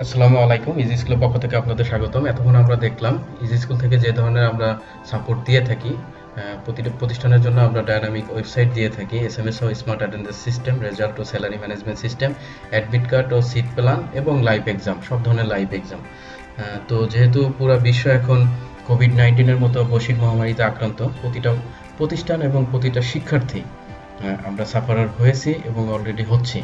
আসসালামু আলাইকুম। ইজি স্কুলের পক্ষ থেকে আপনাদের স্বাগতম। এতক্ষণ আমরা দেখলাম ইজি স্কুল থেকে যে ধরনের আমরা সাপোর্ট দিয়ে থাকি, প্রতিটা প্রতিষ্ঠানের জন্য আমরা ডায়নামিক ওয়েবসাইট দিয়ে থাকি, এসএমএস ও স্মার্ট অ্যাটেন্ডেন্স সিস্টেম, রেজাল্ট ও salary management system, admit card ও সিট প্ল্যান এবং লাইভ এক্সাম, সব ধরনের লাইভ এক্সাম। তো যেহেতু পুরো বিশ্ব এখন কোভিড-19 মতো বৈশ্বিক মহামারীতে আক্রান্ত, প্রতিটা প্রতিষ্ঠান এবং প্রতিটা শিক্ষার্থী আমরা সাফারার হয়েছি এবং অলরেডি হচ্ছি।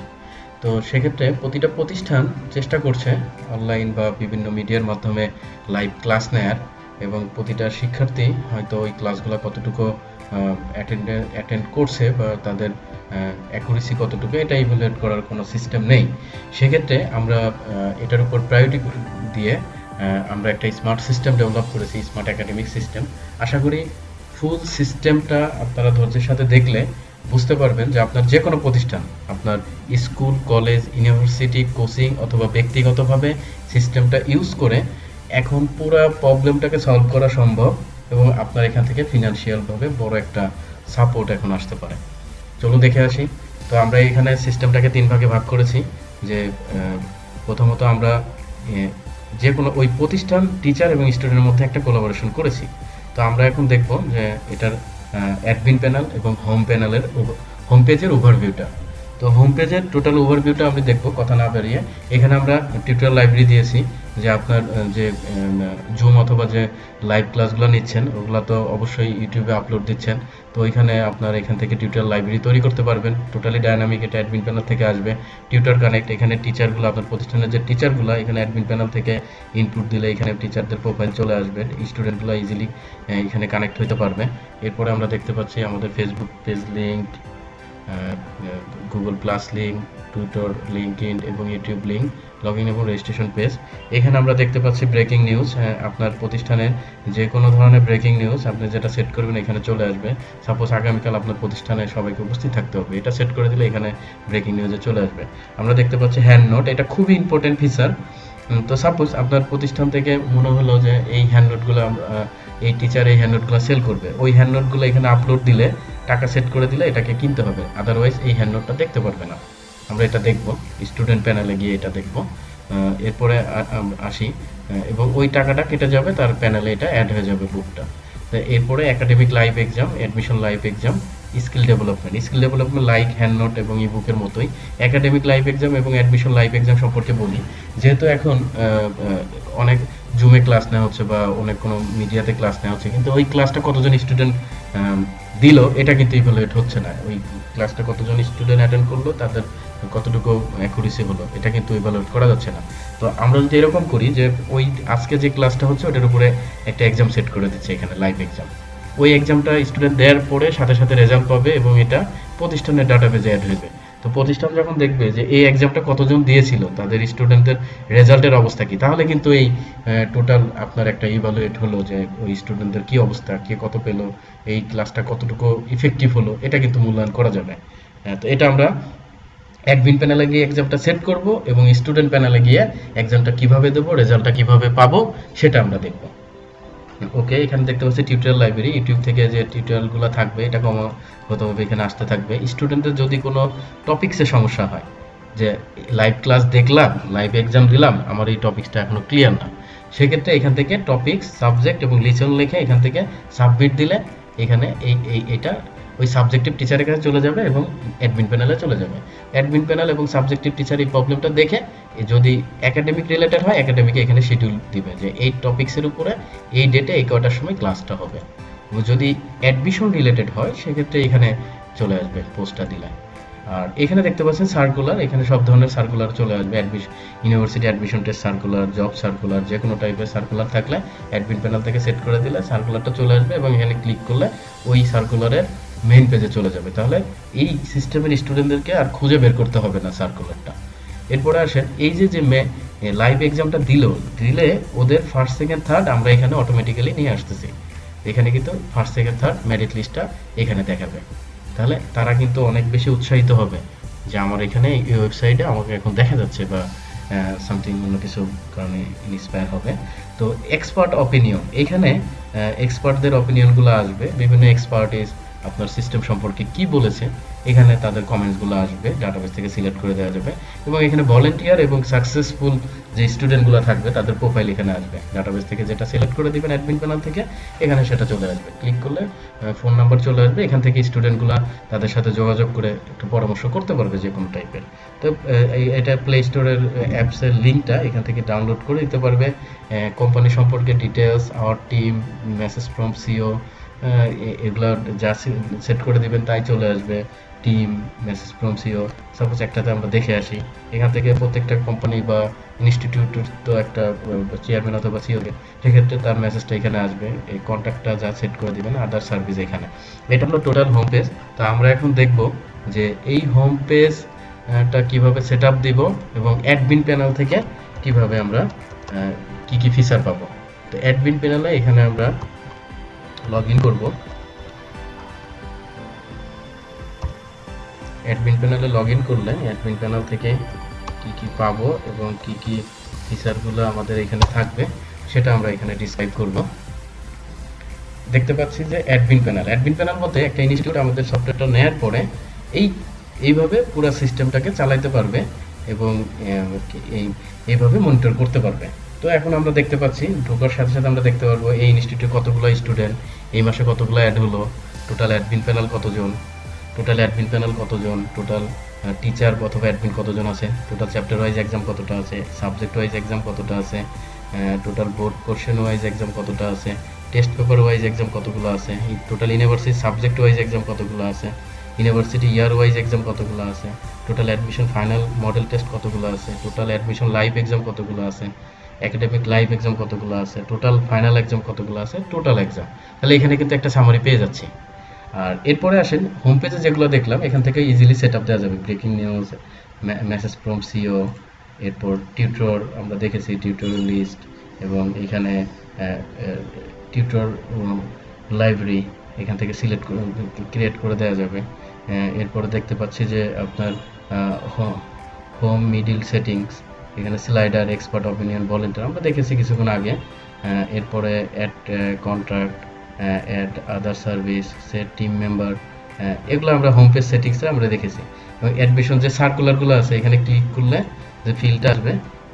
তো সেক্ষেত্রে প্রতিটা প্রতিষ্ঠান চেষ্টা করছে অনলাইন বা বিভিন্ন মিডিয়ার মাধ্যমে লাইভ ক্লাস নেয়ার, এবং প্রতিটা শিক্ষার্থী হয়তো ওই ক্লাসগুলো কতটুকু অ্যাটেন্ড করছে বা তাদের অ্যাকুরেসি কতটুকু, এটা ইভ্যালুয়েট করার কোনো সিস্টেম নেই। সেক্ষেত্রে আমরা এটার উপর প্রায়োরিটি দিয়ে আমরা একটা স্মার্ট সিস্টেম ডেভেলপ করেছি, স্মার্ট একাডেমিক সিস্টেম। আশা করি ফুল সিস্টেমটা আপনারা ধৈর্যের সাথে দেখলে বুঝতে পারবেন যে আপনার যে কোনো প্রতিষ্ঠান, আপনার স্কুল, কলেজ, ইউনিভার্সিটি, কোচিং অথবা ব্যক্তিগতভাবে সিস্টেমটা ইউজ করে এখন পুরো প্রবলেমটাকে সলভ করা সম্ভব, এবং আপনার এখান থেকে ফিনান্সিয়ালভাবে বড় একটা সাপোর্ট এখন আসতে পারে। চলুন দেখে আসি। তো আমরা এখানে সিস্টেমটাকে 3 ভাগে ভাগ করেছি। যে প্রথমত আমরা যে কোনো ওই প্রতিষ্ঠান, টিচার এবং স্টুডেন্টের মধ্যে একটা কোলাবোরেশন করেছি। তো আমরা এখন দেখব যে এটার অ্যাডমিন প্যানেল এবং হোম পেজের ওভারভিউটা। তো হোম পেজের টোটাল ওভারভিউটা আমি দেখব কথা না বাড়িয়ে। এখানে আমরা টিউটোরিয়াল লাইব্রেরি দিয়েছি, যে আপনার যে জুম অথবা যে লাইভ ক্লাসগুলো নিচ্ছেন ওগুলো তো অবশ্যই ইউটিউবে আপলোড দিচ্ছেন। তো ওইখানে আপনার এখান থেকে টিউটোরিয়াল লাইব্রেরি তৈরি করতে পারবেন, টোটালি ডায়নামিক। এটা অ্যাডমিন প্যানেল থেকে আসবে। টিউটর কানেক্ট, এখানে টিচারগুলো, আপনার প্রতিষ্ঠানের যে টিচারগুলো এখানে অ্যাডমিন প্যানেল থেকে ইনপুট দিলে এখানে টিচারদের প্রোফাইল চলে আসবে, স্টুডেন্টগুলো ইজিলি এখানে কানেক্ট হতে পারবে। এরপরে আমরা দেখতে পাচ্ছি আমাদের Facebook page link, Google plus link, Twitter, LinkedIn এবং ইউটিউব লিঙ্ক, লগইন এবং রেজিস্ট্রেশন পেজ। এখানে আমরা দেখতে পাচ্ছি ব্রেকিং নিউজ। আপনার প্রতিষ্ঠানের যে কোনো ধরনের ব্রেকিং নিউজ আপনি যেটা সেট করবেন এখানে চলে আসবে। সাপোজ আগামীকাল আপনার প্রতিষ্ঠানে সবাইকে উপস্থিত থাকতে হবে, এটা সেট করে দিলে এখানে ব্রেকিং নিউজে চলে আসবে। আমরা দেখতে পাচ্ছি হ্যান্ড নোট, এটা খুবই ইম্পর্টেন্ট ফিচার। তো সাপোজ আপনার প্রতিষ্ঠান থেকে মনে হলো যে এই হ্যান্ড নোটগুলো এই টিচার এই হ্যান্ড নোটগুলো সেল করবে, ওই হ্যান্ড নোটগুলো এখানে আপলোড দিলে, টাকা সেট করে দিলে এটাকে কিনতে হবে, আদারওয়াইজ এই হ্যান্ড নোটটা দেখতে পারবে না। আমরা এটা দেখব, স্টুডেন্ট প্যানেলে গিয়ে এটা দেখব। এরপরে আসি, এবং ওই টাকাটা কেটে যাবে, তার প্যানেলে এটা অ্যাড হয়ে যাবে বুকটা। তো এরপরে academic live exam, admission live exam, skill development like hand note এবং ইবুকের মতোই একাডেমিক লাইভ এক্সাম এবং অ্যাডমিশন লাইভ এক্সাম সম্পর্কে বলি। যেহেতু এখন অনেক জুমে ক্লাস নেওয়া হচ্ছে বা অনেক কোনো মিডিয়াতে ক্লাস নেওয়া হচ্ছে, কিন্তু ওই ক্লাসটা কতজন স্টুডেন্ট দিল এটা কিন্তু ইভ্যালুয়েট হচ্ছে না। ওই ক্লাসটা কতজন স্টুডেন্ট অ্যাটেন্ড করলো, তাদের কতটুকু অ্যাকুরেসি হলো, এটা কিন্তু ইভ্যালুয়েট করা যাচ্ছে না। তো আমরা যদি এরকম করি যে ওই আজকে যে ক্লাসটা হচ্ছে ওটার উপরে একটা এক্সাম সেট করে দিচ্ছে, এখানে লাইভ এক্সাম, ওই এক্সামটা স্টুডেন্ট দেওয়ার পরে সাথে সাথে রেজাল্ট পাবে এবং এটা প্রতিষ্ঠানের ডাটাবেজে অ্যাড হইবে। তো প্রতিষ্ঠান যখন দেখবে যে এই এক্সামটা কতজন দিয়েছিল, তাদের স্টুডেন্টদের রেজাল্টের অবস্থা কি, তাহলে কিন্তু এই টোটাল আপনার একটা ইভালুয়েট হলো যে ওই স্টুডেন্টদের কি অবস্থা, কে কত পেলো, এই ক্লাসটা কতটুকু ইফেক্টিভ হলো, এটা কিন্তু মূল্যায়ন করা যাবে। তো এটা আমরা অ্যাডমিন প্যানেলে গিয়ে এক্সামটা সেট করব এবং স্টুডেন্ট প্যানেলে গিয়ে এক্সামটা কিভাবে দেবো, রেজাল্টটা কিভাবে পাবো, সেটা আমরা দেখব। ওকে, এখানে দেখতে পাচ্ছি টিউটোরিয়াল লাইব্রেরি। ইউটিউব থেকে যে টিউটোরিয়ালগুলো থাকবে এটা ক্রমাগতভাবে এখানে আসতে থাকবে। স্টুডেন্টদের যদি কোনো টপিক্সে সমস্যা হয়, যে লাইভ ক্লাস দেখলাম, লাইভ এক্সাম দিলাম, আমার এই টপিক্সটা এখনো ক্লিয়ার না, সেক্ষেত্রে এখান থেকে টপিক্স, সাবজেক্ট এবং লিসন লিখে এখান থেকে সাবমিট দিলে এখানে এটা ওই সাবজেক্টিভ টিচারের কাছে চলে যাবে এবং অ্যাডমিন প্যানেলে চলে যাবে। অ্যাডমিন প্যানেল এবং সাবজেক্টিভ টিচার এই প্রবলেমটা দেখে যদি একাডেমিক রিলেটেড হয় একাডেমিকে এখানে শিডিউল দিবে যে এই টপিক্সের উপরে এই ডেটে এই কটার সময় ক্লাসটা হবে। যদি অ্যাডমিশন রিলেটেড হয় সেক্ষেত্রে এখানে চলে আসবে পোস্টটা দিলে। আর এখানে দেখতে পাচ্ছেন সার্কুলার, এখানে সব ধরনের সার্কুলার চলে আসবে। University admission test circular, job circular, যে কোনো টাইপের সার্কুলার থাকলে অ্যাডমিন প্যানেল থেকে সেট করে দিলে সার্কুলারটা চলে আসবে এবং এখানে ক্লিক করলে ওই সার্কুলারের মেইন পেজে চলে যাবে। তাহলে এই সিস্টেমের স্টুডেন্টদেরকে আর খুঁজে বের করতে হবে না সার্কুলারটা। এরপরে আসেন এই যে লাইভ এক্সামটা দিলে ওদের ফার্স্ট সেকেন্ড থার্ড আমরা এখানে অটোমেটিক্যালি নিয়ে আসতেছি। এখানে কিন্তু ফার্স্ট সেকেন্ড থার্ড মেরিট লিস্টটা এখানে দেখাবে। তাহলে তারা কিন্তু অনেক বেশি উৎসাহিত হবে যে আমার এখানে এই ওয়েবসাইটে আমাকে এখন দেখা যাচ্ছে, বা সামথিং অন্য কিছু কারণে ইন্সপায়ার হবে। তো এক্সপার্ট অপিনিয়ন, এখানে এক্সপার্টদের অপিনিয়নগুলো আসবে, বিভিন্ন এক্সপার্টিস আপনার সিস্টেম সম্পর্কে কি বলেছে, এখানে তাদের কমেন্টসগুলো আসবে, ডাটাবেস থেকে সিলেক্ট করে দেওয়া যাবে এবং এখানে ভলেন্টিয়ার এবং সাকসেসফুল যে স্টুডেন্টগুলো থাকবে তাদের প্রোফাইল এখানে আসবে। ডাটাবেস থেকে যেটা সিলেক্ট করে দিবেন অ্যাডমিন প্যানেল থেকে, এখানে সেটা চলে আসবে। ক্লিক করলে ফোন নাম্বার চলে আসবে, এখান থেকে স্টুডেন্টগুলো তাদের সাথে যোগাযোগ করে একটু পরামর্শ করতে পারবে যে কোনো টাইপের। তো এটা প্লে স্টোরের অ্যাপসের লিঙ্কটা এখান থেকে ডাউনলোড করে দিতে পারবে। কোম্পানি সম্পর্কে details, our team, message from CEO, এগুলো যা সেট করে দিবেন তাই চলে আসবে। Team, message from CEO, suppose একটাতে আমরা দেখে আসি। এখান থেকে প্রত্যেকটা কোম্পানি বা ইনস্টিটিউটের তো একটা চেয়ারম্যান অথবা সিও, সেক্ষেত্রে তার মেসেজটা এখানে আসবে। এই কন্ট্যাক্টটা যা সেট করে দিবেন, আদার সার্ভিস এখানে। এটা হলো টোটাল হোম পেজ। তো আমরা এখন দেখব যে এই হোম পেজটা কিভাবে সেট আপ দিব এবং অ্যাডমিন প্যানেল থেকে কিভাবে আমরা কি কি ফিচার পাবো। তো অ্যাডমিন প্যানেলে এখানে আমরা লগ ইন করবো। অ্যাডমিন প্যানেলে লগ ইন করলে অ্যাডমিন প্যানেল থেকে কি কি পাবো এবং কি কি ফিচারগুলো আমাদের এখানে থাকবে সেটা আমরা এখানে ডিসক্রাইব করব। দেখতে পাচ্ছি যে অ্যাডমিন প্যানেল মধ্যে একটা ইনস্টিটিউট আমাদের সফটওয়্যারটা নেওয়ার পরে এইভাবে পুরো সিস্টেমটাকে চালাতে পারবে এবং এইভাবে মনিটর করতে পারবে। তো এখন আমরা দেখতে পাচ্ছি ঢোকার সাথে সাথে আমরা দেখতে পারবো এই ইনস্টিটিউটে কতগুলো স্টুডেন্ট, এই মাসে কতগুলো অ্যাড হলো, টোটাল অ্যাডমিন প্যানেল কতজন, টোটাল টিচার অথবা অ্যাডমিন কতজন আছে, টোটাল চ্যাপ্টার ওয়াইজ এক্সাম কতটা আছে, সাবজেক্ট ওয়াইজ এক্সাম কতটা আছে, total board question wise exam কতটা আছে, টেস্ট পেপার ওয়াইজ এক্সাম কতগুলো আছে, total university subject wise exam কতগুলো আছে, ইউনিভার্সিটি ইয়ার ওয়াইজ এক্সাম কতগুলো আছে, total admission final model test কতগুলো আছে, টোটাল অ্যাডমিশন লাইভ এক্সাম কতগুলো আছে, একাডেমিক লাইভ এক্সাম কতগুলো আছে, টোটাল ফাইনাল এক্সাম কতগুলো আছে, টোটাল এক্সাম। তাহলে এখানে কিন্তু একটা সামারি পেয়ে যাচ্ছি। আর এরপরে আসেন হোম পেজে যেগুলো দেখলাম এখান থেকে ইজিলি সেট আপ দেওয়া যাবে। Breaking news, message from CEO, এরপর টিউটর আমরা দেখেছি, টিউটোরিয়াল লিস্ট, এবং এখানে টিউটর লাইব্রেরি এখান থেকে সিলেক্ট ক্রিয়েট করে দেওয়া যাবে। এরপরে দেখতে পাচ্ছি যে আপনার হোম মিডিল সেটিংস, এখানে স্লাইডার, এক্সপার্ট অপিনিয়ন, ভলেন্টিয়ার আমরা দেখেছি কিছুক্ষণ আগে। এরপরে add contract, add other service, set team member, এগুলো আমরা হোম পেজ সেটিংসে আমরা দেখেছি। এবং অ্যাডমিশন যে সার্কুলারগুলো আছে এখানে ক্লিক করলে যে ফিল্ডটা আসবে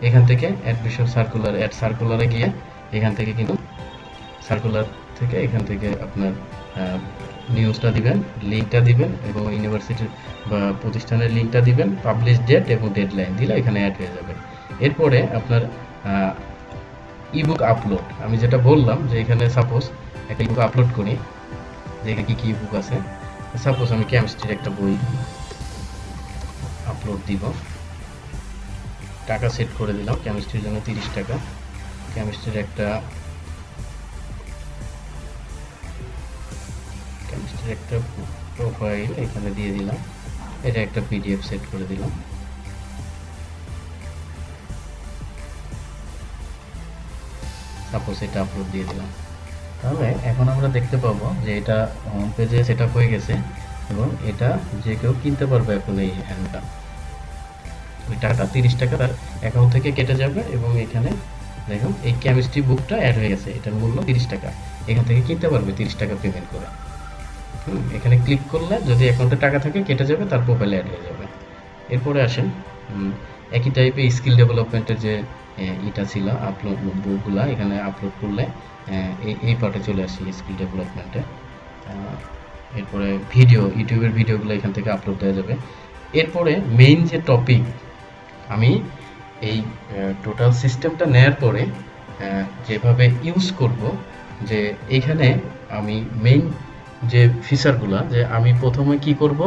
এখান থেকে অ্যাডমিশন সার্কুলার, অ্যাড সার্কুলারে গিয়ে এখান থেকে কিন্তু সার্কুলার থেকে এখান থেকে আপনার নিউজটা দিবেন, লিঙ্কটা দিবেন এবং ইউনিভার্সিটির বা প্রতিষ্ঠানের লিঙ্কটা দিবেন, পাবলিশ ডেট এবং ডেডলাইন দিলে এখানে অ্যাড হয়ে যাবে। এরপরে আপনার ইবুক আপলোড, আমি যেটা বললাম যে এখানে সাপোজ একটা ইবুক আপলোড করি, যে এখানে কি কি ইবুক আছে। সাপোজ আমি কেমিস্ট্রির একটা বই আপলোড দিব, টাকা সেট করে দিলাম, কেমিস্ট্রির জন্য 30 টাকা। কেমিস্ট্রির একটা প্রোফাইল এখানে দিয়ে দিলাম, এটা একটা পিডিএফ সেট করে দিলাম। সাপোজ এটা আপলোড দিয়ে দিলাম। তাহলে এখন আমরা দেখতে পাবো যে এটা হোম পেজে সেট আপ হয়ে গেছে এবং এটা যে কেউ কিনতে পারবে এখন এই হ্যান্ডটা। ওই টাকাটা 30 টাকা তার অ্যাকাউন্ট থেকে কেটে যাবে এবং এখানে দেখুন এই কেমিস্ট্রি বুকটা অ্যাড হয়ে গেছে, এটার মূল্য 30 টাকা, এখান থেকে কিনতে পারবে 30 টাকা পেমেন্ট করে। এখানে ক্লিক করলে যদি অ্যাকাউন্টে টাকা থাকে কেটে যাবে, তার প্রোফাইলে অ্যাড হয়ে যাবে। এরপরে আসেন একই টাইপের স্কিল ডেভেলপমেন্টের যে এটা ছিল আপলোড বুকগুলা, এখানে আপলোড করলে এই পার্টে চলে আসি স্কিল ডেভেলপমেন্টে। এরপরে ভিডিও, ইউটিউবের ভিডিওগুলো এখান থেকে আপলোড দেওয়া যাবে। এরপরে মেইন যে টপিক, আমি এই টোটাল সিস্টেমটা নেওয়ার পরে যেভাবে ইউজ করব, যে এখানে আমি মেইন যে ফিচারগুলো, যে আমি প্রথমে কি করব,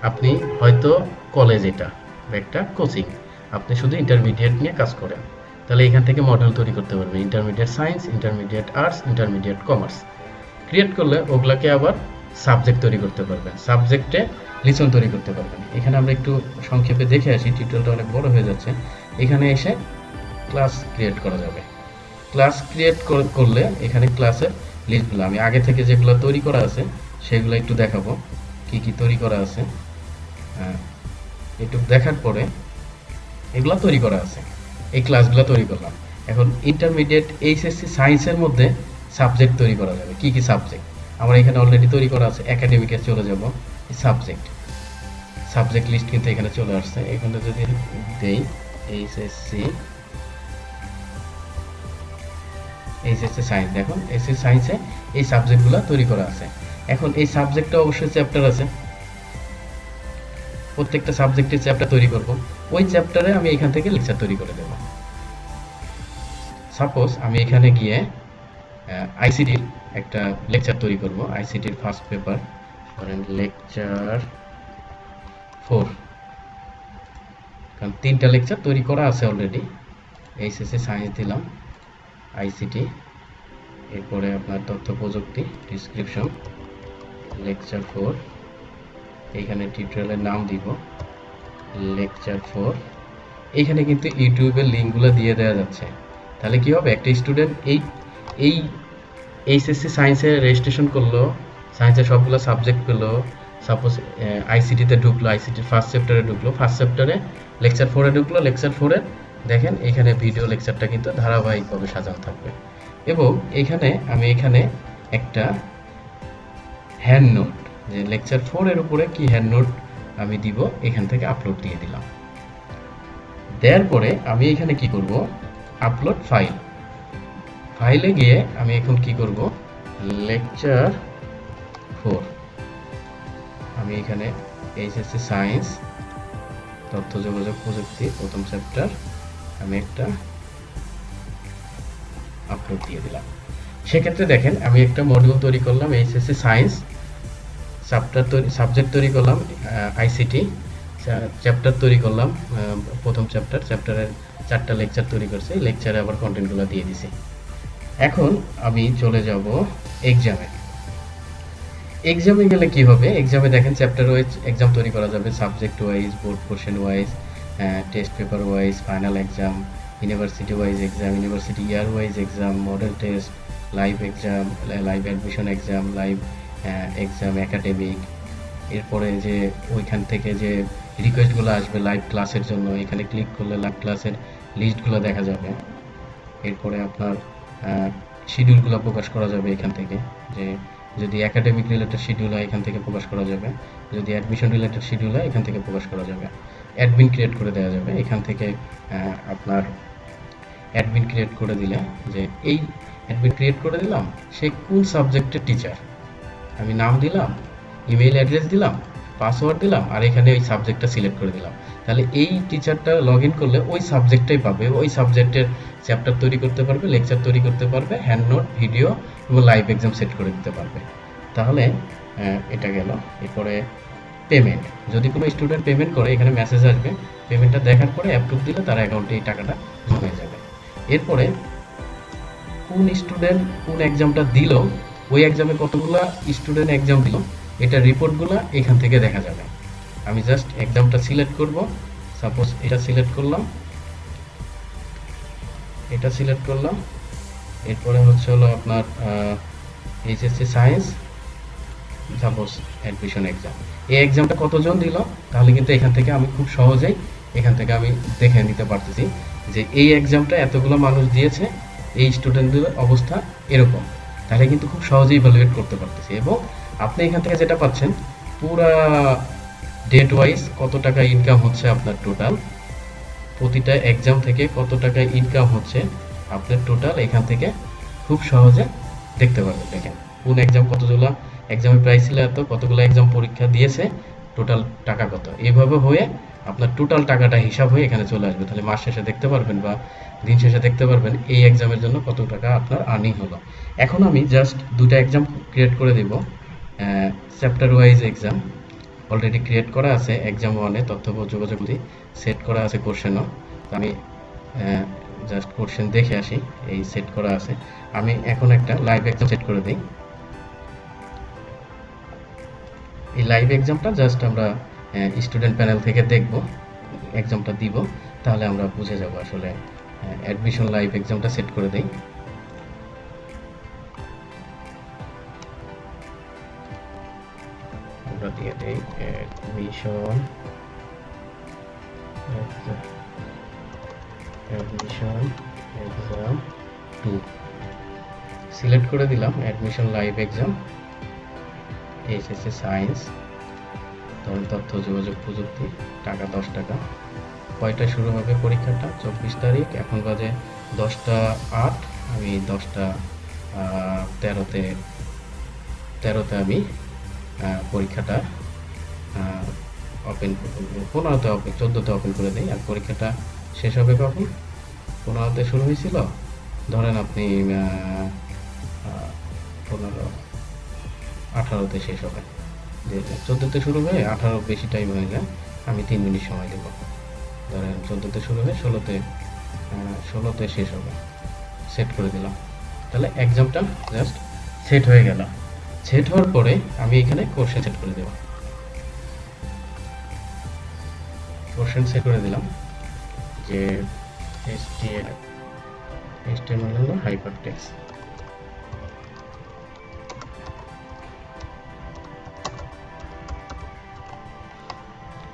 আপনি হয়তো কলেজ, এটা একটা কোচিং, আপনি শুধু ইন্টারমিডিয়েট নিয়ে কাজ করেন, তাহলে এখান থেকে মডেল তৈরি করতে পারবেন। Intermediate science, intermediate arts, intermediate commerce create করলে ওগুলাকে আবার সাবজেক্ট তৈরি করতে পারবেন, সাবজেক্টে লিসন তৈরি করতে পারবেন। এখানে আমরা একটু সংক্ষেপে দেখে আসি, টিউটোরিয়ালটা অনেক বড় হয়ে যাচ্ছে। এখানে এসে ক্লাস ক্রিয়েট করা যাবে। ক্লাস ক্রিয়েট করলে এখানে ক্লাসের লিস্টগুলো আমি আগে থেকে যেগুলো তৈরি করা আছে সেগুলো একটু দেখাবো, কি কি তৈরি করা আছে। একটু দেখার পরে এগুলো তৈরি করা আছে, এই ক্লাসগুলো তৈরি করলাম। এখন ইন্টারমিডিয়েট এইচএসসি সায়েন্সের মধ্যে সাবজেক্ট তৈরি করা যাবে। কি কি সাবজেক্ট? আমার এখানে অলরেডি তৈরি করা আছে। একাডেমিকে চলে যাব, সাবজেক্ট লিস্ট কিন্তু এখানে চলে আসছে। এখানে যদি দেই এইচএসসি সায়েন্স, দেখুন এইচএসসি সায়েন্সে এই সাবজেক্টগুলো তৈরি করা আছে। এখন এই সাবজেক্টটা অবশ্যই চ্যাপ্টার আছে, প্রত্যেকটা সাবজেক্টের চ্যাপ্টার তৈরি করব। ওই চ্যাপ্টারে আমি এখান থেকে লেকচার তৈরি করে দেব। সাপোজ আমি এখানে গিয়ে আইসিটির একটা লেকচার তৈরি করব। আইসিটির ফার্স্ট পেপার ধরেন লেকচার 4, কারণ 3টা লেকচার তৈরি করা আছে অলরেডি। এইচএসসি সায়েন্স দিলাম, আইসিটি, এরপরে আপনার তথ্য প্রযুক্তি, ডিসক্রিপশন, লেকচার 4, এইখানে টিউটোরিয়ালের নাম দিব লেকচার 4। এইখানে কিন্তু ইউটিউবের লিঙ্কগুলো দিয়ে দেওয়া যাচ্ছে। তাহলে কি হবে, একটা স্টুডেন্ট এই এইচএসসি সায়েন্সে রেজিস্ট্রেশন করলো, সায়েন্সের সবগুলো সাবজেক্ট পেলো। সাপোজ আইসিটিতে ঢুকলো, আইসিটির ফার্স্ট চ্যাপ্টারে ঢুকলো, ফার্স্ট চ্যাপ্টারে লেকচার 4-এ ঢুকলো, লেকচার 4-এর দেখেন এখানে ভিডিও লেকচারটা কিন্তু ধারাবাহিকভাবে সাজানো থাকবে। এবং আমি এখানে একটা হ্যান্ড নোট, যে লেকচার 4-এর উপরে কি হ্যান্ড নোট আমি দিব, এখান থেকে আপলোড দিয়ে দিলাম। দেওয়ার পরে আমি এখানে কি করব, আপলোড ফাইলে গিয়ে আমি এখন কি করব, লেকচার 4, আমি এখানে এইচএসসি সায়েন্স তথ্য যোগাযোগ প্রযুক্তি প্রথম চ্যাপ্টার আমি একটা আপলোড দিয়ে দিলাম। সেক্ষেত্রে দেখেন আমি একটা মডিউল তৈরি করলাম, এইচএসসি সায়েন্স সাবজেক্ট তৈরি করলাম, আইসিটি চ্যাপ্টার তৈরি করলাম, প্রথম চ্যাপ্টারের 4টা লেকচার তৈরি করছি, লেকচারে আবার কন্টেন্টগুলো দিয়ে দিছি। এখন আমি চলে যাব এক্সামে গেলে কি হবে, এক্সামে দেখেন চ্যাপ্টার ওয়াইজ এক্সাম তৈরি করা যাবে, subject wise, board question wise, test paper wise, final exam, university wise exam, university ইয়ার wise exam, model test, live exam, live admission exam, live exam academic. এরপরে যে ওইখান থেকে যে রিকোয়েস্টগুলো আসবে লাইভ ক্লাসের জন্য, এখানে ক্লিক করলে লাইভ ক্লাসের লিস্টগুলো দেখা যাবে। এরপরে আপনার শিডিউলগুলো প্রকাশ করা যাবে এখান থেকে, যে যদি একাডেমিক রিলেটেড শিডিউল হয় এখান থেকে প্রকাশ করা যাবে, যদি অ্যাডমিশন রিলেটেড শিডিউল হয় এখান থেকে প্রকাশ করা যাবে। অ্যাডমিন ক্রিয়েট করে দেওয়া যাবে এখান থেকে। আপনার অ্যাডমিন ক্রিয়েট করে দিলে, যে এই অ্যাডমিন ক্রিয়েট করে দিলাম, সে কোন সাবজেক্টের টিচার, আমি নাম দিলাম, ইমেইল অ্যাড্রেস দিলাম, পাসওয়ার্ড দিলাম, আর এখানে ওই সাবজেক্টটা সিলেক্ট করে দিলাম। তাহলে এই টিচারটা লগ ইন করলে ওই সাবজেক্টটাই পাবে, ওই সাবজেক্টের চ্যাপ্টার তৈরি করতে পারবে, লেকচার তৈরি করতে পারবে, হ্যান্ড নোট, ভিডিও এবং লাইভ এক্সাম সেট করে দিতে পারবে। তাহলে এটা গেল। এরপরে পেমেন্ট, যদি কোনো স্টুডেন্ট পেমেন্ট করে এখানে মেসেজ আসবে, পেমেন্টটা দেখার পরে অ্যাপ্রুভ দিলে তার অ্যাকাউন্টে এই টাকাটা জমে যাবে। এরপরে কোন স্টুডেন্ট কোন এক্সামটা দিল, ওই এক্সামে কতগুলো স্টুডেন্ট এক্সাম দিল, এটা রিপোর্টগুলো এখান থেকে দেখা যাবে। আমি জাস্ট এক্সামটা সিলেক্ট করব, সাপোজ এটা সিলেক্ট করলাম, এরপরে হলো আপনার HSC science suppose admission exam, এই এক্সামটা কতজন দিল, তাহলে কিন্তু এখান থেকে আমি খুব সহজেই এখান থেকে আমি দেখে নিতে পারতেছি যে এই এক্সামটা এতগুলো মানুষ দিয়েছে, এই স্টুডেন্টদের অবস্থা এরকম। তাহলে কিন্তু খুব সহজেই ইভালুয়েট করতে পারতেছি। এবং আপনি এখান থেকে যেটা পাচ্ছেন, পুরা ডেট ওয়াইজ কত টাকা ইনকাম হচ্ছে আপনার টোটাল, প্রতিটা এক্সাম থেকে কত টাকা ইনকাম হচ্ছে আপনার টোটাল, এখান থেকে খুব সহজে দেখতে পারবেন। দেখেন কোন এক্সাম কতগুলো এক্সামের প্রাইস ছিল এত, কতগুলো এক্সাম পরীক্ষা দিয়েছে, টোটাল টাকা কত, এইভাবে হয়ে আপনার টোটাল টাকাটা হিসাব হয়ে এখানে চলে আসবে। তাহলে মাস শেষে দেখতে পারবেন বা দিন শেষে দেখতে পারবেন এই এক্সামের জন্য কত টাকা আপনার আর্নিং হলো। এখন আমি জাস্ট 2টা এক্সাম ক্রিয়েট করে দেব, chapter wise exam already create করা আছে। এক্সাম 1-এ তথ্য যোগাযোগ সেট করা আছে কোশ্চেনও, আমি জাস্ট কোশ্চেন দেখে আসি, এই সেট করা আছে। আমি এখন একটা লাইভ এক্সাম সেট করে দিই। এই লাইভ এক্সামটা জাস্ট আমরা স্টুডেন্ট প্যানেল থেকে দেখব, এক্সামটা দিব, তাহলে আমরা বুঝে যাব আসলে। অ্যাডমিশন লাইভ এক্সামটা সেট করে দেই। আমরা দিয়ে দেই অ্যাডমিশন এক্সাম 2, সিলেক্ট করে দিলাম admission live exam HSC science, ধরেন তথ্য যোগাযোগ প্রযুক্তি, টাকা 10 টাকা। কয়টায় শুরু হবে পরীক্ষাটা? 24 তারিখ, এখন বাজে 10টা 8। আমি 10টা 13তে আমি পরীক্ষাটা ওপেন 15তে ওপেন 14তে ওপেন করে দিই। আর পরীক্ষাটা শেষ হবে কখন? 15তে শুরু হয়েছিল, ধরেন আপনি 15 18তে শেষ হবে। যে 14তে শুরু হয়ে 18 বেশি টাইম হয়ে যায়, আমি 3 মিনিট সময় দেব। ধরেন 14তে শুরু হয়ে 16তে শেষ হবে, সেট করে দিলাম। তাহলে এক্সামটা জাস্ট সেট হয়ে গেল। সেট হওয়ার পরে আমি এখানে কোশ্চেন সেট করে দেব। কোশ্চেন সেট করে দিলাম যে HTML হলো হাইপারটেক্সট।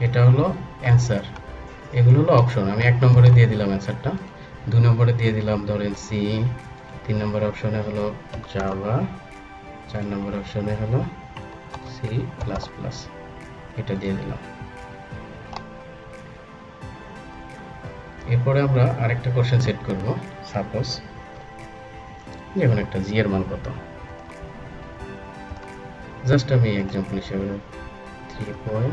এটা হলো অ্যান্সার, এগুলো হলো অপশন। আমি 1 নম্বরে দিয়ে দিলাম অ্যান্সারটা, 2 নম্বরে দিয়ে দিলাম ধরেন সি, 3 নম্বর অপশনে হলো জাভা, 4 নম্বর অপশনে হলো সি প্লাস প্লাস, এটা দিয়ে দিলাম। এরপরে আমরা আরেকটা কোশ্চেন সেট করব। সাপোজ যেমন একটা জি এর মান কত, জাস্ট আমি এক্সাম্পল হিসেবে 3.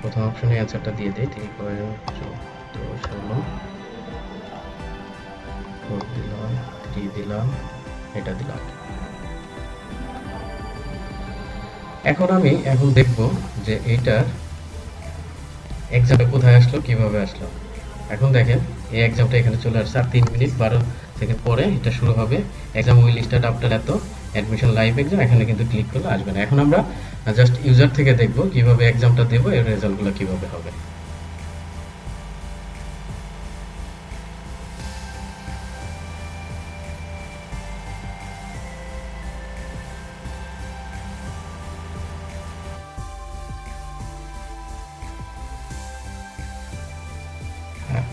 প্রথম অপশনে অ্যান্সারটা দিয়ে দেই, 3.1416, 4 দিলাম, 3 দিলাম, এটা দিলাম। এখন দেখব যে এইটার এক্সামটা কোথায় আসলো, কিভাবে আসলো। এখন দেখেন এই এক্সামটা এখানে চলে আসছে, আর 3 মিনিট 12 সেকেন্ড পরে এটা শুরু হবে। এক্সাম উইল স্টার্ট আফটার এত, অ্যাডমিশন লাইভ এক্সাম, এখানে কিন্তু ক্লিক করলে আসবে না। এখন আমরা জাস্ট ইউজার থেকে দেখব কিভাবে এক্সামটা দেবো, এর রেজাল্টগুলো কিভাবে হবে।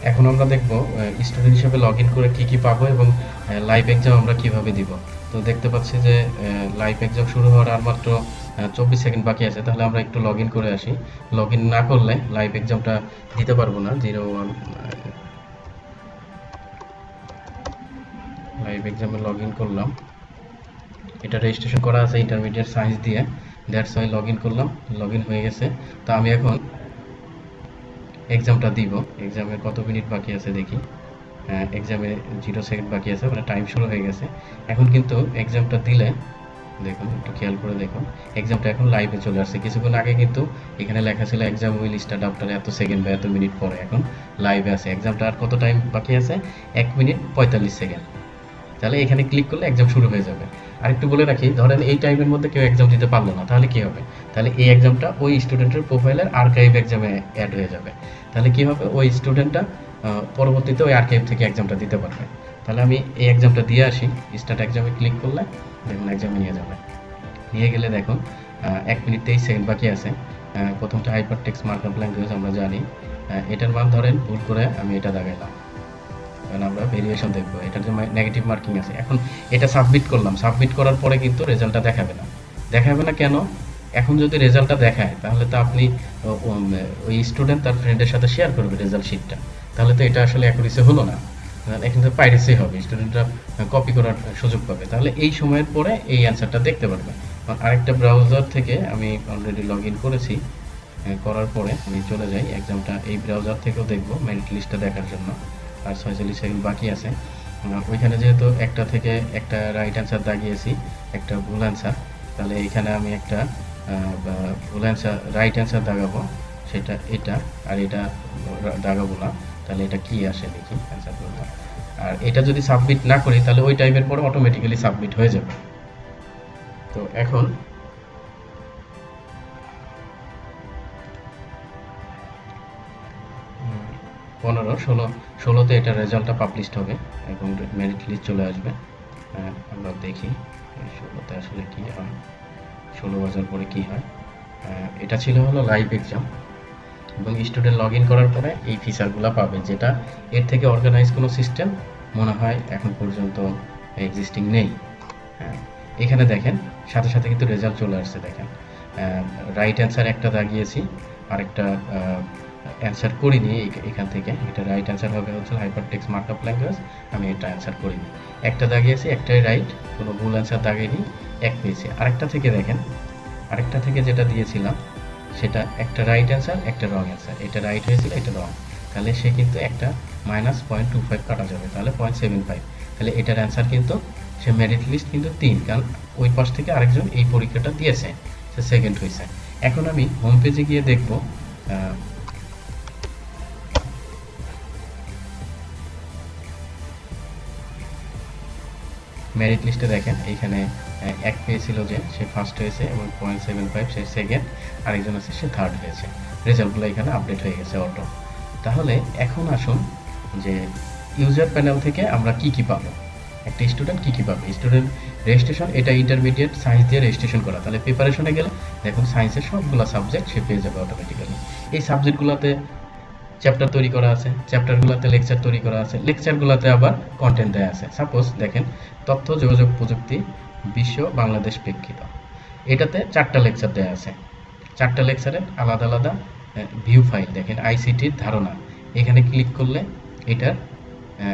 এখন আমরা দেখব স্টুডেন্ট হিসেবে লগ ইন করে কি কি পাবো এবং লাইভ এক্সাম আমরা কিভাবে দিব। তো দেখতে পাচ্ছি যে লাইভ এক্সাম শুরু হওয়ার আর মাত্র 24 সেকেন্ড বাকি আছে। তাহলে আমরা একটু লগ ইন করে আসি। লগ ইন না করলে লাইভ এক্সামটা দিতে পারবো না। 01 লাইভ এক্সামে লগ ইন করলাম, এটা রেজিস্ট্রেশন করা আছে ইন্টারমিডিয়েট সায়েন্স দিয়ে, দ্যাটস ওয়াই লগ ইন করলাম। লগ ইন হয়ে গেছে। তো আমি এখন এক্সামটা দিব। এক্সামের কত মিনিট বাকি আছে দেখি। এক্সামে 0 সেকেন্ড বাকি আছে, মানে টাইম শুরু হয়ে গেছে। এখন কিন্তু এক্সামটা দিলে দেখুন, একটু খেয়াল করে দেখুন, এক্সামটা এখন লাইভে চলে আসছে। কিছুক্ষণ আগে কিন্তু এখানে লেখা ছিল এক্সাম উইল স্টার্ট আফটার এত সেকেন্ড বা এত মিনিট পরে, এখন লাইভে আছে। এক্সামটা আর কত টাইম বাকি আছে? 1 মিনিট 45 সেকেন্ড। তাহলে এখানে ক্লিক করলে এক্সাম শুরু হয়ে যাবে। আরেকটু বলে রাখি, ধরেন এই টাইমের মধ্যে কেউ এক্সাম দিতে পারলো না, তাহলে কি হবে? তাহলে এই এক্সামটা ওই স্টুডেন্টের প্রোফাইলের আর্কাইভ এক্সামে অ্যাড হয়ে যাবে। তাহলে কি হবে? ওই স্টুডেন্টটা পরবর্তীতে ওই আর্কাইভ থেকে এক্সামটা দিতে পারবে। তাহলে আমি এই এক্সামটা দিয়ে আসি। স্টার্ট এক্সামে ক্লিক করলে দেখুন এক্সামে নিয়ে যাবে। নিয়ে গেলে দেখুন 1 মিনিট 23 সেকেন্ড বাকি আছে। প্রথমটা হাইপার টেক্সট মার্কআপ ল্যাঙ্গুয়েজ আমরা জানি। এটার মান ধরেন ভুল করে আমি এটা দাগাইলাম, কারণ আমরা ভেরিয়েশন দেখবো। এটার যে নেগেটিভ মার্কিং আছে, এখন এটা সাবমিট করলাম। সাবমিট করার পরে কিন্তু রেজাল্টটা দেখাবে না। দেখাবে না কেন? এখন যদি রেজাল্টটা দেখায় তাহলে তো আপনি ওই স্টুডেন্ট তার ফ্রেন্ডের সাথে শেয়ার করবে রেজাল্ট শিটটা, তাহলে তো এটা আসলে অ্যাকুরেসি হলো না, এখানে তো পাইরেসি হবে, স্টুডেন্টরা কপি করার সুযোগ পাবে। তাহলে এই সময়ের পরে এই অ্যান্সারটা দেখতে পারবে। আরেকটা ব্রাউজার থেকে আমি অলরেডি লগ ইন করেছি, করার পরে আমি চলে যাই এক্সামটা এই ব্রাউজার থেকেও দেখবো মেরিট লিস্টটা দেখার জন্য। আর 46 সেকেন্ড বাকি আছে। ওইখানে যেহেতু একটা থেকে একটা রাইট অ্যান্সার দাগিয়েছি, একটা ভুল অ্যান্সার, তাহলে এখানে আমি একটা ভুল অ্যান্সার রাইট অ্যান্সার দাগাবো, সেটা এটা, আর এটা দাগাবো না। তাহলে এটা কি আসে দেখি অ্যান্সারগুলো। আর এটা যদি সাবমিট না করি তাহলে ওই টাইমের পরে অটোমেটিক্যালি সাবমিট হয়ে যাবে। তো এখন 15, 16তে এটা রেজাল্টটা পাবলিশড হবে এবং মেরিট লিস্ট চলে আসবে। আমরা দেখি 16তে আসলে কি হয়, 16 বাজার পরে কি হয়। এটা ছিল হলো লাইভ এক্সাম, এবং স্টুডেন্ট লগ ইন করার পরে এই ফিচারগুলো পাবে, যেটা এর থেকে অর্গানাইজ কোনো সিস্টেম মনে হয় এখন পর্যন্ত এক্সিস্টিং নেই। এখানে দেখেন সাথে সাথে কিন্তু রেজাল্ট চলে আসছে। দেখেন রাইট অ্যান্সার একটা দাগিয়েছি, আরেকটা অ্যান্সার করিনি এখান থেকে। এটা রাইট অ্যান্সার হবে হচ্ছে হাইপারটেক্সট মার্কআপ ল্যাঙ্গুয়েজ, আমি এটা অ্যান্সার করিনি। একটা দাগিয়েছি, একটাই রাইট, কোনো ভুল অ্যান্সার দাগিনি, এক পেয়েছি। আরেকটা থেকে দেখেন, আরেকটা থেকে যেটা দিয়েছিলাম সেটা একটা রাইট অ্যান্সার, একটা রং অ্যান্সার। এটা রাইট হয়েছিল, এটা রং, তাহলে সে কিন্তু একটা -0.25 কাটা যাবে, তাহলে 0.75। তাহলে এটার অ্যান্সার কিন্তু সে মেরিট লিস্ট কিন্তু 3, কারণ ওই পাশ থেকে আরেকজন এই পরীক্ষাটা দিয়েছে, সে সেকেন্ড হয়েছে। এখন আমি হোম পেজে গিয়ে দেখব, মেরিট লিস্টে দেখেন এইখানে এক পেয়েছিল যে সে ফার্স্ট হয়েছে এবং 0.75 সে সেকেন্ড, আরেকজন আছে সে থার্ড হয়েছে। রেজাল্টগুলো এখানে আপডেট হয়ে গেছে অটো। তাহলে এখন আসুন যে ইউজার প্যানেল থেকে আমরা কি কি পাবো, একটা স্টুডেন্ট কি কি পাবে। স্টুডেন্ট রেজিস্ট্রেশন, এটা ইন্টারমিডিয়েট সায়েন্স দিয়ে রেজিস্ট্রেশন করা, তাহলে প্রিপারেশনে গেলে দেখুন সায়েন্সের সবগুলো সাবজেক্ট সে পেয়ে যাবে অটোমেটিক্যালি। এই সাবজেক্টগুলোতে চ্যাপ্টার তৈরি করা আছে, চ্যাপ্টারগুলোতে লেকচার তৈরি করা আছে, লেকচারগুলোতে আবার কন্টেন্ট দেওয়া আছে। সাপোজ দেখেন তথ্য যোগাযোগ প্রযুক্তি বিশ্ব বাংলাদেশ প্রেক্ষিত, এটাতে 4টা লেকচার দেওয়া আছে। 4টা লেকচারের আলাদা আলাদা ভিউ ফাইল। দেখেন আইসিটির ধারণা, এখানে ক্লিক করলে এটার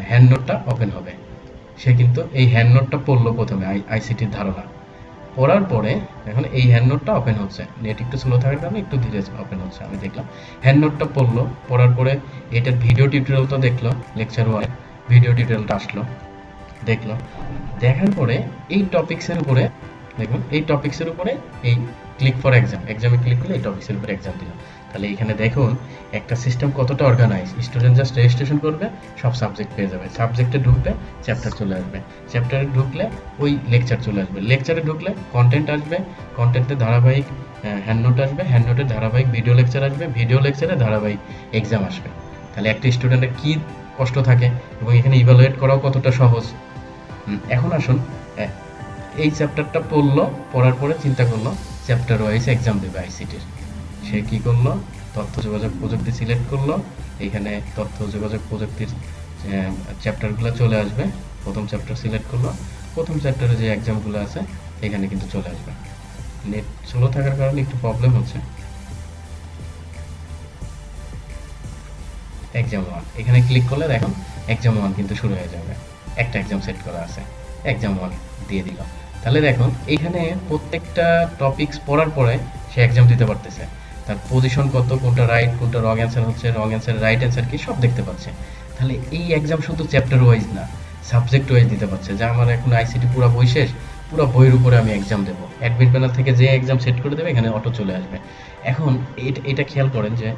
হ্যান্ড নোটটা ওপেন হবে। সে কিন্তু এই হ্যান্ড নোটটা পড়লো প্রথমে, আইসিটির ধারণা পড়ার পরে এখন এই হ্যান্ড নোটটা ওপেন হচ্ছে। নেট একটু স্লো থাকার কারণে একটু ধীরে ওপেন হচ্ছে। আমি দেখলাম হ্যান্ড নোটটা পড়লো, পড়ার পরে এটার ভিডিও টিউটোরিয়ালটা দেখলো, লেকচার 1 ভিডিও টিউটোরিয়ালটা আসলো, দেখলো। দেখার পরে এই টপিক্সের উপরে দেখুন, এই টপিক্সের উপরে এই ক্লিক ফর এক্সাম, এক্সামে ক্লিক করলে এই টপিক্সের উপরে এক্সাম দিল। তাহলে এখানে দেখুন একটা সিস্টেম কতটা অর্গানাইজ। স্টুডেন্ট জাস্ট রেজিস্ট্রেশন করবে, সব সাবজেক্ট পেয়ে যাবে। সাবজেক্টে ঢুকলে চ্যাপ্টার চলে আসবে, চ্যাপ্টারে ঢুকলে ওই লেকচার চলে আসবে, লেকচারে ঢুকলে কন্টেন্ট আসবে, কন্টেন্টে ধারাবাহিক হ্যান্ড নোট আসবে, হ্যান্ড নোটের ধারাবাহিক ভিডিও লেকচার আসবে, ভিডিও লেকচারে ধারাবাহিক এক্সাম আসবে। তাহলে একটা স্টুডেন্টের কী কষ্ট থাকে এবং এখানে ইভালুয়েট করাও কতটা সহজ। এখন আসুন এই চ্যাপ্টারটা পড়লো, পড়ার পরে চিন্তা করলো চ্যাপ্টার ওয়াইজ এক্সাম দেবে আইসিটির। সে কি করলো, তথ্য যোগাযোগ প্রযুক্তি সিলেক্ট করলো, এখানে তথ্য যোগাযোগ প্রযুক্তির চ্যাপ্টারগুলো চলে আসবে। প্রথম চ্যাপ্টার সিলেক্ট করলো, প্রথম চ্যাপ্টারে যে এক্সামগুলো আছে এখানে কিন্তু চলে আসবে। নেট স্লো থাকার কারণে একটু প্রবলেম হচ্ছে। এক্সাম 1 এখানে ক্লিক করলে দেখুন এক্সাম 1 কিন্তু শুরু হয়ে যাবে। একটা এক্সাম সেট করা আছে, এক্সাম 1 দিয়ে দিল। তাহলে দেখুন এখানে প্রত্যেকটা টপিকস পড়ার পরে সে এক্সাম দিতে পারতেছে। তার পজিশন কত, কোনটা রাইট কোনটা রং অ্যান্সার হচ্ছে, রং অ্যান্সার রাইট অ্যান্সার কি, সব দেখতে পাচ্ছে। তাহলে এই এক্সাম শুধু চ্যাপ্টার ওয়াইজ না, সাবজেক্ট ওয়াইজ দিতে পারছে। যা আমার এখন আইসিটি পুরো বই শেষ, পুরো বইয়ের উপরে আমি এক্সাম দেবো। অ্যাডমিট প্যানেল থেকে যে এক্সাম সেট করে দেবে এখানে অটো চলে আসবে। এখন এটা খেয়াল করেন যে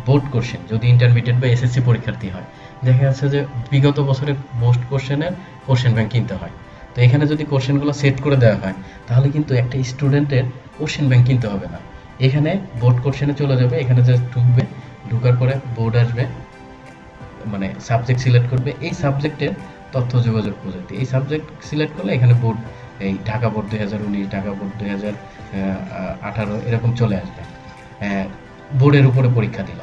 বোর্ড কোশ্চেন যদি ইন্টারমিডিয়েট বা এসএসসি পরীক্ষার্থী হয়, দেখা যাচ্ছে যে বিগত বছরের বোর্ড কোশ্চেনের কোশ্চেন ব্যাংক কিনতে হয়। তো এখানে যদি কোশ্চেনগুলো সেট করে দেওয়া হয় তাহলে কিন্তু একটা স্টুডেন্টের কোশ্চেন ব্যাংক কিনতে হবে না। এখানে বোর্ড কোশ্চেনে চলে যাবে, এখানে জাস্ট ঢুকবে, ঢুকার পরে বোর্ড আসবে, মানে সাবজেক্ট সিলেক্ট করবে। এই সাবজেক্টের তথ্য যোগাযোগ প্রযুক্তি, এই সাবজেক্ট সিলেক্ট করলে এখানে বোর্ড, এই ঢাকা বোর্ড 2019, ঢাকা বোর্ড 2018 এরকম চলে আসবে। বোর্ডের উপরে পরীক্ষা দিল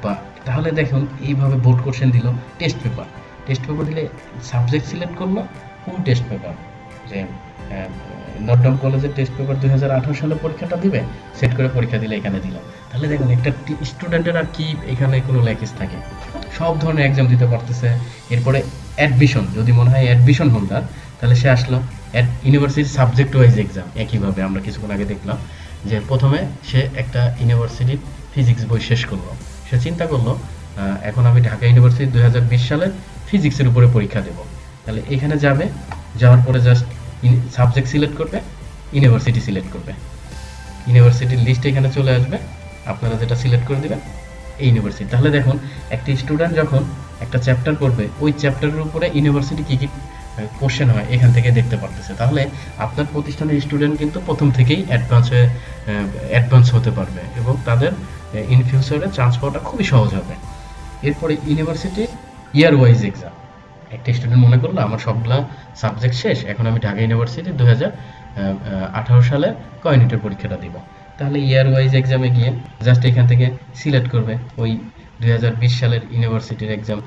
বা, তাহলে দেখুন এইভাবে বোর্ড কোশ্চেন দিল। টেস্ট পেপার, টেস্ট পেপার দিলে সাবজেক্ট সিলেক্ট করলো, কোন টেস্ট পেপার, যে নটডাউন কলেজের টেস্ট পেপার 2018 সালে পরীক্ষাটা দিবে, সেট করে পরীক্ষা দিলে এখানে দিল। তাহলে দেখুন একটা স্টুডেন্টের আর কি এখানে কোনো ল্যাকিস থাকে, সব ধরনের এক্সাম দিতে পারতেছে। এরপরে অ্যাডমিশন, যদি মনে হয় অ্যাডমিশন হোল্ডার, তাহলে সে আসলো ইউনিভার্সিটি সাবজেক্ট ওয়াইজ এক্সাম। একইভাবে আমরা কিছুক্ষণ আগে দেখলাম যে প্রথমে সে একটা ইউনিভার্সিটির ফিজিক্স বই শেষ করলো, সে চিন্তা করলো এখন আমি ঢাকা ইউনিভার্সিটি 2020 সালে ফিজিক্সের উপরে পরীক্ষা দেব। তাহলে এখানে যাবে, যাওয়ার পরে জাস্ট সাবজেক্ট সিলেক্ট করবে, ইউনিভার্সিটি সিলেক্ট করবে, ইউনিভার্সিটির লিস্ট এখানে চলে আসবে, আপনারা যেটা সিলেক্ট করে দেবেন এই ইউনিভার্সিটি। তাহলে দেখুন একটা স্টুডেন্ট যখন একটা চ্যাপ্টার করবে, ওই চ্যাপ্টারের উপরে ইউনিভার্সিটি কী কী কোশ্চেন হয় এখান থেকে দেখতে পারতেছে। তাহলে আপনার প্রতিষ্ঠানের স্টুডেন্ট কিন্তু প্রথম থেকেই অ্যাডভান্স হতে পারবে এবং তাদের ইন ফিউচারে চান্স পাওয়াটা খুবই সহজ হবে। এরপরে ইউনিভার্সিটি ইয়ার ওয়াইজ এক্সাম, একটা স্টুডেন্ট মনে করলো আমার সবগুলা সাবজেক্ট শেষ, এখন আমি ঢাকা ইউনিভার্সিটি 2018 সালে ক ইউনিটের পরীক্ষাটা দিব। তাহলে ইয়ার ওয়াইজ এক্সামে গিয়ে জাস্ট এখান থেকে সিলেক্ট করবে ওই 2020 সালের ইউনিভার্সিটির এক্সাম,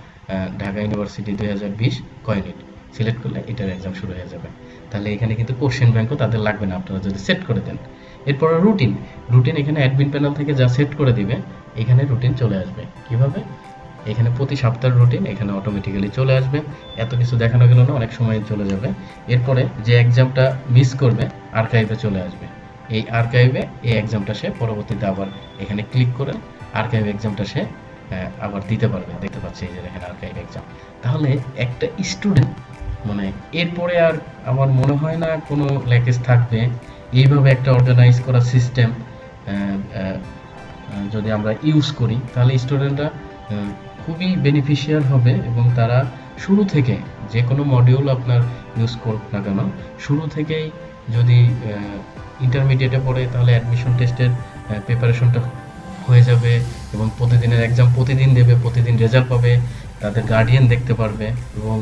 ঢাকা ইউনিভার্সিটি 2020 ক ইউনিট, সিলেক্ট করলে এটার এক্সাম শুরু হয়ে যাবে। তাহলে এখানে কিন্তু কোশ্চেন ব্যাংকও তাদের লাগবে না আপনারা যদি সেট করে দেন। এরপর রুটিন, এখানে অ্যাডমিন প্যানেল থেকে যা সেট করে দিবে এখানে রুটিন চলে আসবে। কিভাবে? এখানে প্রতি সপ্তাহের রুটিন এখানে অটোমেটিক্যালি চলে আসবে। এত কিছু দেখানো গেল না, অনেক সময় চলে যাবে। এরপরে যে এক্সামটা মিস করবে আর্কাইভে চলে আসবে। এই আর্কাইভে এই এক্সামটা সে পরবর্তীতে আবার এখানে ক্লিক করে আর্কাইভ এক্সামটা সে আবার দিতে পারবে। দেখতে পাচ্ছি এই যে দেখেন আর্কাইভ এক্সাম। তাহলে একটা স্টুডেন্ট মানে এরপরে আর আমার মনে হয় না কোনো ল্যাকেজ থাকবে। এইভাবে একটা অর্গানাইজ করা সিস্টেম যদি আমরা ইউজ করি তাহলে স্টুডেন্টরা খুবই বেনিফিশিয়াল হবে এবং তারা শুরু থেকে যে কোনো মডিউল আপনার ইউজ করুক না কেন, শুরু থেকেই যদি ইন্টারমিডিয়েটে পড়ে তাহলে অ্যাডমিশন টেস্টের প্রিপারেশনটা হয়ে যাবে এবং প্রতিদিনের এক্সাম প্রতিদিন দেবে, প্রতিদিন রেজাল্ট পাবে, তাদের গার্ডিয়ান দেখতে পারবে এবং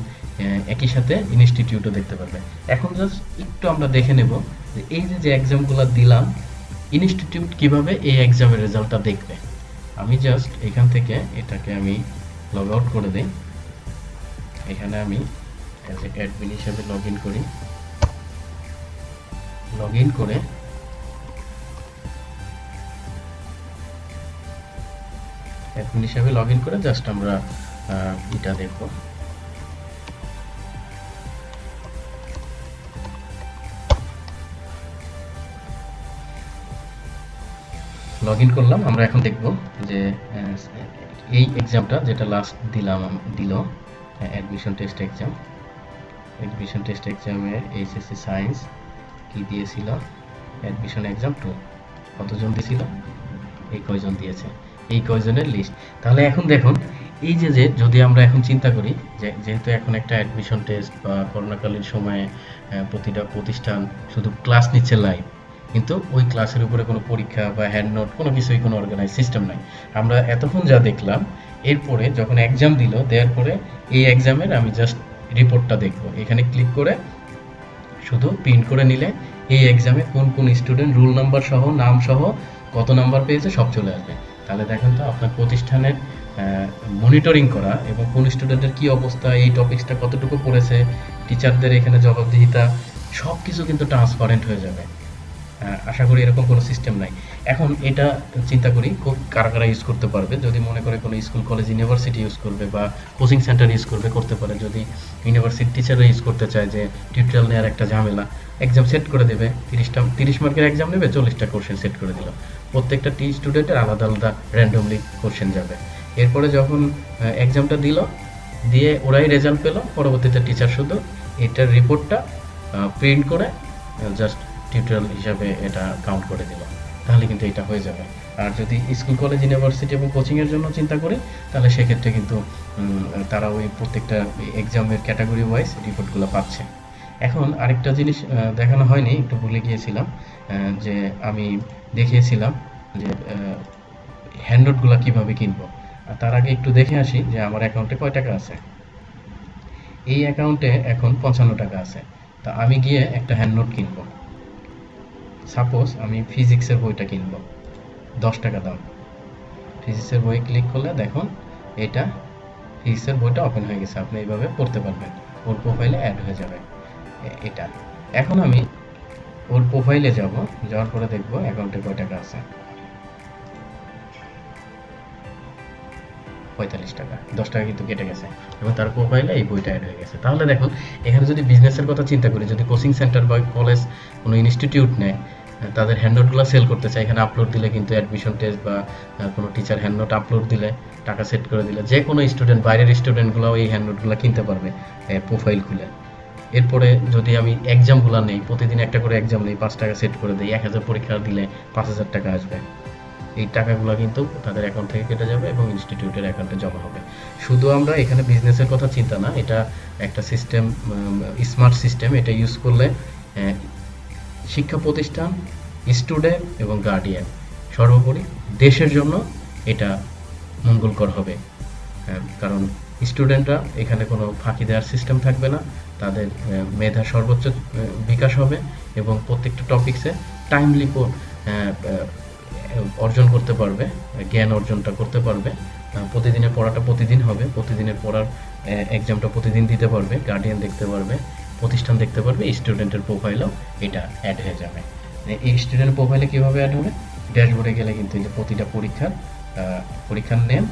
একই সাথে ইনস্টিটিউটও দেখতে পারবে। এখন জাস্ট একটু আমরা দেখে নেব যে এই যে এক্সামগুলো দিলাম ইনস্টিটিউট কিভাবে এই এক্সামের রেজাল্টটা দেখবে। আমি জাস্ট এখান থেকে এটাকে আমি লগ আউট করে দিই। এখানে আমি অ্যাজ এ অ্যাডমিন হিসেবে লগ ইন করি। লগ ইন করে অ্যাডমিন হিসেবে লগ ইন করে জাস্ট আমরা এটা দেখব। লগ ইন করলাম। আমরা এখন দেখব যে এই এক্সামটা যেটা লাস্ট দিল admission test exam, admission test এক্সামের এইচএসসি সায়েন্স কি দিয়েছিল, অ্যাডমিশন এক্সাম 2 কতজন দিয়েছিল, এই কয়জন দিয়েছে, এই কয়জনের লিস্ট। তাহলে এখন দেখুন এই যে যদি আমরা এখন চিন্তা করি যে যেহেতু এখন একটা অ্যাডমিশন টেস্ট বা করোনাকালীন সময়ে প্রতিটা প্রতিষ্ঠান শুধু ক্লাস নিচ্ছে লাইভ, কিন্তু ওই ক্লাসের উপরে কোনো পরীক্ষা বা হ্যান্ড নোট কোনো কিছুই কোনো অর্গানাইজ সিস্টেম নাই। আমরা এতক্ষণ যা দেখলাম এরপরে যখন এক্সাম দিল, দেওয়ার পরে এই এক্সামের আমি জাস্ট রিপোর্টটা দেখব। এখানে ক্লিক করে শুধু প্রিন্ট করে নিলে এই এক্সামে কোন কোন স্টুডেন্ট রোল নাম্বার সহ নাম সহ কত নাম্বার পেয়েছে সব চলে আসবে। তাহলে দেখেন তো আপনার প্রতিষ্ঠানের মনিটরিং করা এবং কোন স্টুডেন্টের কি অবস্থা, এই টপিকসটা কতটুকু পড়েছে, টিচারদের এখানে জবাবদিহিতা সব কিছু কিন্তু ট্রান্সপারেন্ট হয়ে যাবে। আশা করি এরকম কোনো সিস্টেম নাই। এখন এটা চিন্তা করি খুব কারা কারা ইউজ করতে পারবে। যদি মনে করে কোনো স্কুল কলেজ ইউনিভার্সিটি ইউজ করবে বা কোচিং সেন্টার ইউজ করতে পারে। যদি ইউনিভার্সিটি টিচাররা ইউজ করতে চায় যে টিউটোরিয়াল নেওয়ার একটা ঝামেলা, এক্সাম সেট করে দেবে, 30 মার্কের এক্সাম নেবে, 40টা কোশ্চেন সেট করে দিল, প্রত্যেকটা স্টুডেন্টের আলাদা আলাদা র্যান্ডমলি কোশ্চেন যাবে। এরপরে যখন এক্সামটা দিয়ে ওরাই রেজাল্ট পেলো, পরবর্তীতে টিচার শুধু এটার রিপোর্টটা প্রিন্ট করে জাস্ট টিউটোরিয়াল হিসাবে এটা কাউন্ট করে দিল, তাহলে কিন্তু এটা হয়ে যাবে। আর যদি স্কুল কলেজ ইউনিভার্সিটি এবং কোচিংয়ের জন্য চিন্তা করি তাহলে সেক্ষেত্রে কিন্তু তারা ওই প্রত্যেকটা এক্সামের ক্যাটাগরি ওয়াইজ রিপোর্টগুলো পাচ্ছে। এখন আরেকটা জিনিস দেখানো হয়নি, একটু ভুলে গিয়েছিলাম, যে আমি দেখিয়েছিলাম যে হ্যান্ডনোটগুলো কীভাবে কিনবো। আর তার আগে একটু দেখে আসি যে আমার অ্যাকাউন্টে কয় টাকা আছে। এই অ্যাকাউন্টে এখন 55 টাকা আছে। তা আমি গিয়ে একটা হ্যান্ডনোট কিনবো। সাপোজ আমি ফিজিক্সের বইটা কিনবো, 10 টাকা দাম। ফিজিক্সের বই ক্লিক করলে দেখুন এটা ফিজিক্সের বইটা ওপেন হয়ে গেছে। আপনি এইভাবে পড়তে পারবেন, ওর প্রোফাইলে অ্যাড হয়ে যাবে এটা। এখন আমি ওর প্রোফাইলে যাওয়ার পরে দেখবো অ্যাকাউন্টে কয় টাকা আছে। 45 টাকা, 10 টাকা কিন্তু কেটে গেছে এবং তার প্রোফাইলে এই বইটা অ্যাড হয়ে গেছে। তাহলে দেখুন এখানে যদি বিজনেসের কথা চিন্তা করি, যদি কোচিং সেন্টার বা কলেজ কোনো ইনস্টিটিউট নেয়, তাদের হ্যান্ডনোটগুলো সেল করতে চায়, এখানে আপলোড দিলে কিন্তু অ্যাডমিশন টেস্ট বা কোনো টিচার হ্যান্ডনোট আপলোড দিলে, টাকা সেট করে দিলে যে কোনো স্টুডেন্ট, বাইরের স্টুডেন্টগুলো এই হ্যান্ডনোটগুলো কিনতে পারবে প্রোফাইল খুলে। এরপরে যদি আমি এক্সামগুলো নেই, প্রতিদিন একটা করে এক্সাম নেই, 5 টাকা সেট করে দিই, 1000 পরীক্ষা দিলে 5000 টাকা আসবে। এই টাকাগুলো কিন্তু তাদের অ্যাকাউন্ট থেকে কেটে যাবে এবং ইনস্টিটিউটের অ্যাকাউন্টে জমা হবে। শুধু আমরা এখানে বিজনেসের কথা চিন্তা না, এটা একটা সিস্টেম, স্মার্ট সিস্টেম। এটা ইউজ করলে শিক্ষা প্রতিষ্ঠান, স্টুডেন্ট এবং গার্ডিয়ান, সর্বোপরি দেশের জন্য এটা মঙ্গলকর হবে। কারণ স্টুডেন্টরা এখানে কোনো ফাঁকি দেওয়ার সিস্টেম থাকবে না, তাদের মেধা সর্বোচ্চ বিকাশ হবে এবং প্রত্যেকটা টপিকসে টাইমলি অর্জন করতে পারবে, জ্ঞান অর্জনটা করতে পারবে। প্রতিদিনের পড়াটা প্রতিদিন হবে, প্রতিদিনের পড়ার এক্সামটা প্রতিদিন দিতে পারবে, গার্ডিয়ান দেখতে পারবে, প্রতিষ্ঠান দেখতে পারবে, স্টুডেন্টের প্রোফাইলেও এটা অ্যাড হয়ে যাবে। এই স্টুডেন্ট প্রোফাইলে কীভাবে অ্যাড হবে? ড্যাশবোর্ডে গেলে কিন্তু এই যে প্রতিটা পরীক্ষার নেম,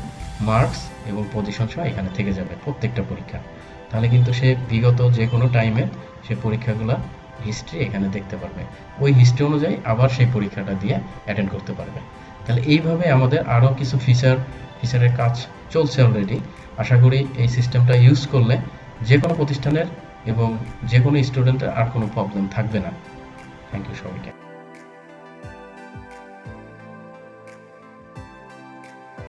মার্কস এবং পজিশন সহ এখানে থেকে যাবে প্রত্যেকটা পরীক্ষা। তাহলে কিন্তু সে বিগত যে কোনো টাইমে সে পরীক্ষাগুলো হিস্ট্রি এখানে দেখতে পারবে, ওই হিস্ট্রি অনুযায়ী আবার সেই পরীক্ষাটা দিয়ে অ্যাটেন্ড করতে পারবে। তাহলে এইভাবে আমাদের আরও কিছু ফিচারের কাজ চলছে অলরেডি। আশা করি এই সিস্টেমটা ইউজ করলে যে কোনো প্রতিষ্ঠানের এবং যে কোনো স্টুডেন্টের আর কোনো প্রবলেম থাকবে না। থ্যাংক ইউ সবাইকে।